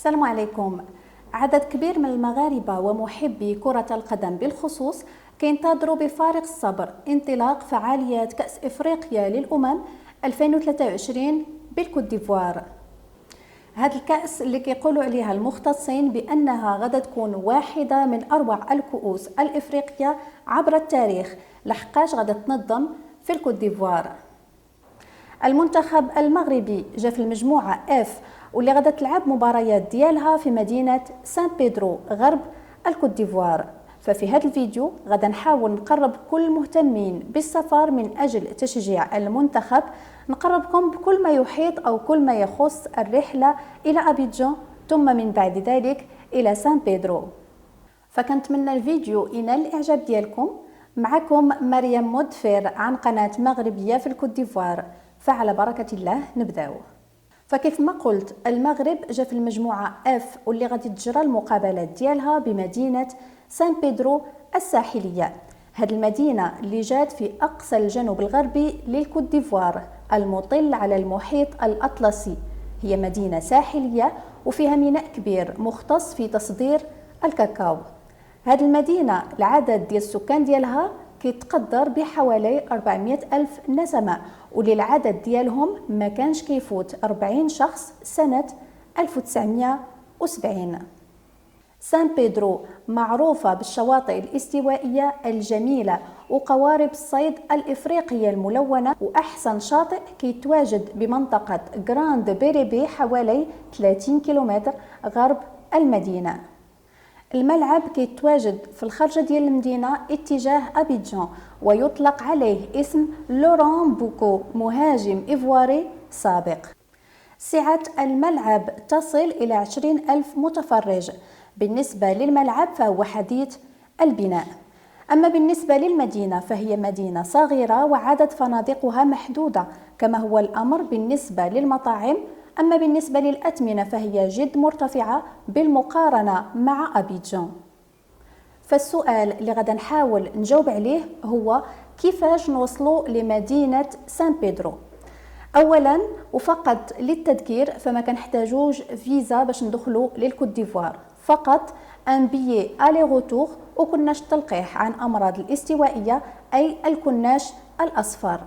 السلام عليكم. عدد كبير من المغاربة ومحبي كرة القدم بالخصوص كينتظروا بفارغ الصبر انطلاق فعاليات كأس إفريقيا للأمم 2023 بالكوت ديفوار. هذا الكأس اللي كيقولوا عليها المختصين بأنها غدا تكون واحدة من أروع الكؤوس الإفريقية عبر التاريخ، لحقاش غدا تنظم في الكوت ديفوار. المنتخب المغربي جا في المجموعة F واللي غدا تلعب مباريات ديالها في مدينة سان بيدرو غرب الكوت ديفوار. ففي هذا الفيديو غدا نحاول نقرب كل المهتمين بالسفر من أجل تشجيع المنتخب، نقربكم بكل ما يحيط أو كل ما يخص الرحلة إلى أبيجان ثم من بعد ذلك إلى سان بيدرو. فكنتمنى الفيديو ينال الإعجاب ديالكم. معكم مريم مدفر عن قناة مغربية في الكوت ديفوار، فعلى بركة الله نبداو. فكيف ما قلت المغرب جا في المجموعة F واللي غادي تجرى المقابلات ديالها بمدينة سان بيدرو الساحلية. هذه المدينة اللي جات في أقصى الجنوب الغربي للكوت ديفوار المطل على المحيط الأطلسي. هي مدينة ساحلية وفيها ميناء كبير مختص في تصدير الكاكاو. هذه المدينة العدد ديال السكان ديالها كيتقدر بحوالي 400 ألف نسمة، واللي العدد ديالهم ما كانش كيفوت 40 شخص سنة 1970. سان بيدرو معروفة بالشواطئ الاستوائية الجميلة وقوارب الصيد الإفريقية الملونة، وأحسن شاطئ كيتواجد بمنطقة غراند بيريبي حوالي 30 كيلومتر غرب المدينة. الملعب كيتواجد في الخارجة ديال المدينة اتجاه أبيجان، ويطلق عليه اسم لوران بوكو، مهاجم إيفواري سابق. سعة الملعب تصل إلى 20 ألف متفرج. بالنسبة للملعب فهو حديث البناء. أما بالنسبة للمدينة فهي مدينة صغيرة وعدد فنادقها محدودة، كما هو الأمر بالنسبة للمطاعم. أما بالنسبة للأثمنة فهي جد مرتفعة بالمقارنة مع أبيجان. فالسؤال اللي غدا نحاول نجاوب عليه هو كيفاش نوصلوا لمدينة سان بيدرو. أولا وفقط للتذكير فما كنحتاجوش فيزا باش ندخلوا للكوت ديفوار، فقط ان بيي الي روتور وكناش التلقيح عن أمراض الاستوائية أي الكناش الأصفر.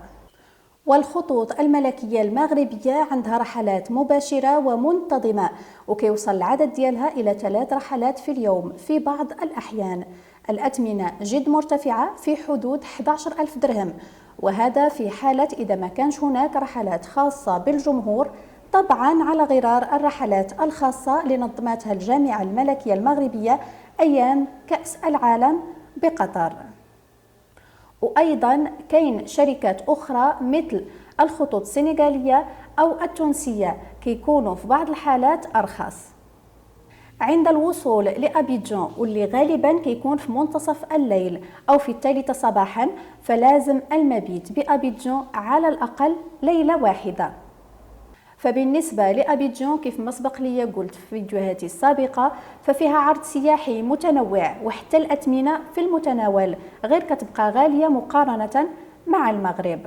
والخطوط الملكية المغربية عندها رحلات مباشرة ومنتظمة، وكيوصل العدد ديالها إلى 3 رحلات في اليوم في بعض الأحيان. الأثمنة جد مرتفعة في حدود 11 ألف درهم، وهذا في حالة إذا ما كانش هناك رحلات خاصة بالجمهور، طبعا على غرار الرحلات الخاصة اللي نظمتها الجامعة الملكية المغربية أيام كأس العالم بقطر. وأيضا كاين شركات أخرى مثل الخطوط السنغالية أو التونسية كيكونوا في بعض الحالات أرخص. عند الوصول لأبيجان واللي غالبا كيكون في منتصف الليل أو في 3 صباحا فلازم المبيت بأبيجان على الأقل ليلة واحدة. فبالنسبة لأبيجان كيف ما سبق لي قلت في فيديوهاتي السابقة ففيها عرض سياحي متنوع وحتى الأثمنة في المتناول، غير كتبقى غالية مقارنة مع المغرب.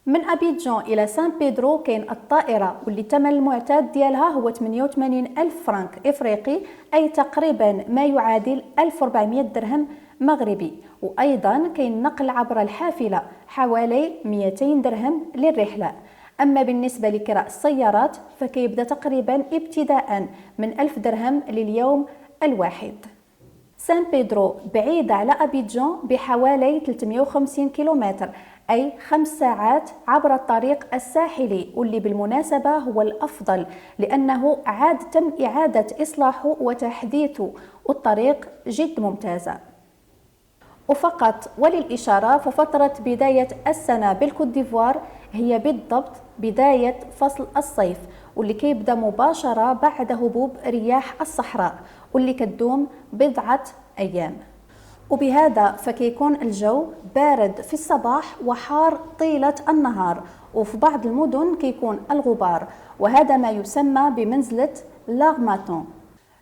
من أبيجان إلى سان بيدرو كاين الطائرة واللي الثمن المعتاد ديالها هو 88 ألف فرنك إفريقي، أي تقريبا ما يعادل 1400 درهم مغربي. وأيضا كاين نقل عبر الحافلة حوالي 200 درهم للرحلة. أما بالنسبة لكراء السيارات فكيبدأ تقريبا ابتداء من 1000 درهم لليوم الواحد. سان بيدرو بعيدة على أبيجان بحوالي 350 كيلومتر، أي 5 ساعات عبر الطريق الساحلي، واللي بالمناسبة هو الأفضل لأنه تم إعادة إصلاحه وتحديثه، والطريق جد ممتازة. وفقط وللإشارة ففترة بداية السنة بالكوت ديفوار هي بالضبط بداية فصل الصيف، واللي كيبدا مباشرة بعد هبوب رياح الصحراء واللي كتدوم بضعة أيام. وبهذا فكيكون الجو بارد في الصباح وحار طيلة النهار، وفي بعض المدن كيكون الغبار، وهذا ما يسمى بمنزلة لاغماتون.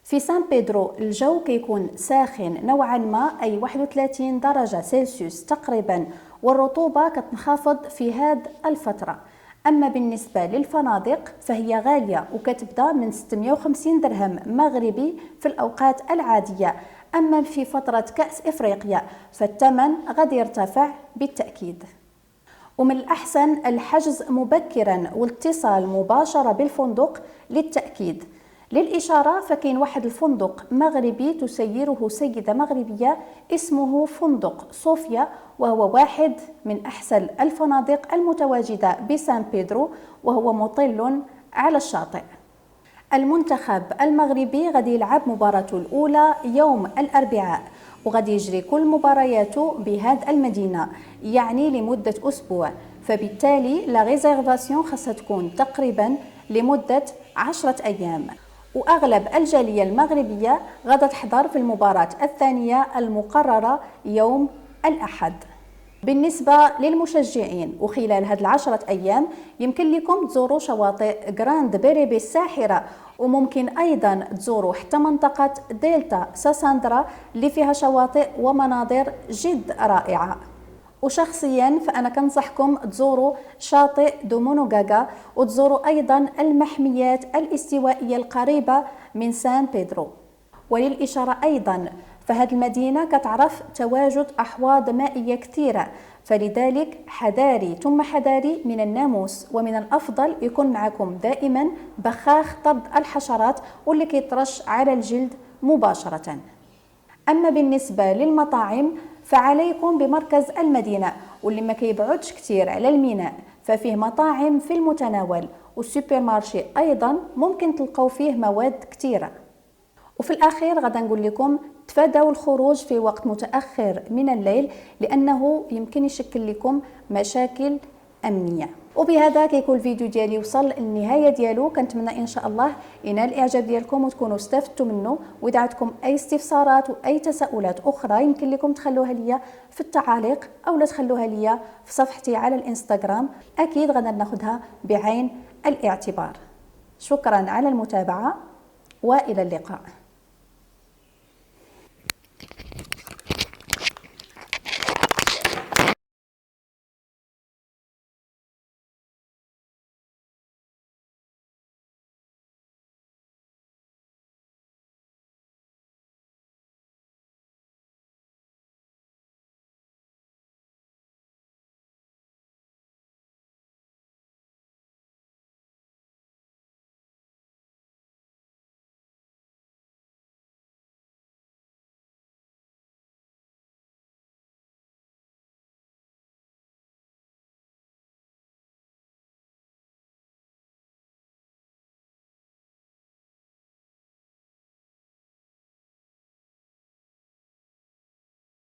في سان بيدرو الجو كيكون ساخن نوعا ما، أي 31 درجة سلسيوس تقريبا، والرطوبة كتنخفض في هذه الفترة. أما بالنسبة للفنادق فهي غالية وكتبدا من 650 درهم مغربي في الأوقات العادية، أما في فترة كأس إفريقيا فالثمن غادي يرتفع بالتأكيد. ومن الأحسن الحجز مبكرا والاتصال مباشرة بالفندق للتأكيد. للإشارة فكاين واحد الفندق مغربي تسيره سيدة مغربية اسمه فندق صوفيا، وهو واحد من أحسن الفنادق المتواجدة بسان بيدرو، وهو مطل على الشاطئ. المنتخب المغربي غادي يلعب مباراته الأولى يوم الأربعاء، وغادي يجري كل مبارياته بهذه المدينة، يعني لمدة أسبوع، فبالتالي لا ريزيرفاسيون خاصها تكون تقريبا لمدة 10 أيام. وأغلب الجالية المغربية غادة تحضر في المباراة الثانية المقررة يوم الأحد. بالنسبة للمشجعين وخلال هذه 10 أيام يمكن لكم تزوروا شواطئ غراند بيريبي الساحرة، وممكن أيضا تزوروا حتى منطقة دلتا ساساندرا اللي فيها شواطئ ومناظر جد رائعة. وشخصيا فأنا كنصحكم تزوروا شاطئ دومونوغاغا، وتزوروا أيضا المحميات الاستوائية القريبة من سان بيدرو. وللإشارة أيضا فهذه المدينة كتعرف تواجد أحواض مائية كثيرة، فلذلك حذاري ثم حذاري من الناموس، ومن الأفضل يكون معكم دائما بخاخ طرد الحشرات واللي كيطرش على الجلد مباشرة. أما بالنسبة للمطاعم فعليكم بمركز المدينة واللي ما كيبعدش كتير على الميناء، ففيه مطاعم في المتناول، والسوبر مارشي أيضا ممكن تلقوا فيه مواد كتيرة. وفي الأخير غدا نقول لكم تفادوا الخروج في وقت متأخر من الليل، لأنه يمكن يشكل لكم مشاكل أمنية. وبهذا كيكون الفيديو ديالي وصل للنهايه ديالو. كنتمنى ان شاء الله ينال الاعجاب ديالكم وتكونوا استفدتوا منه. واذا عندكم اي استفسارات واي تساؤلات اخرى يمكن لكم تخلوها ليا في التعاليق او لا تخلوها ليا في صفحتي على الانستغرام، اكيد غادي ناخذها بعين الاعتبار. شكرا على المتابعه والى اللقاء.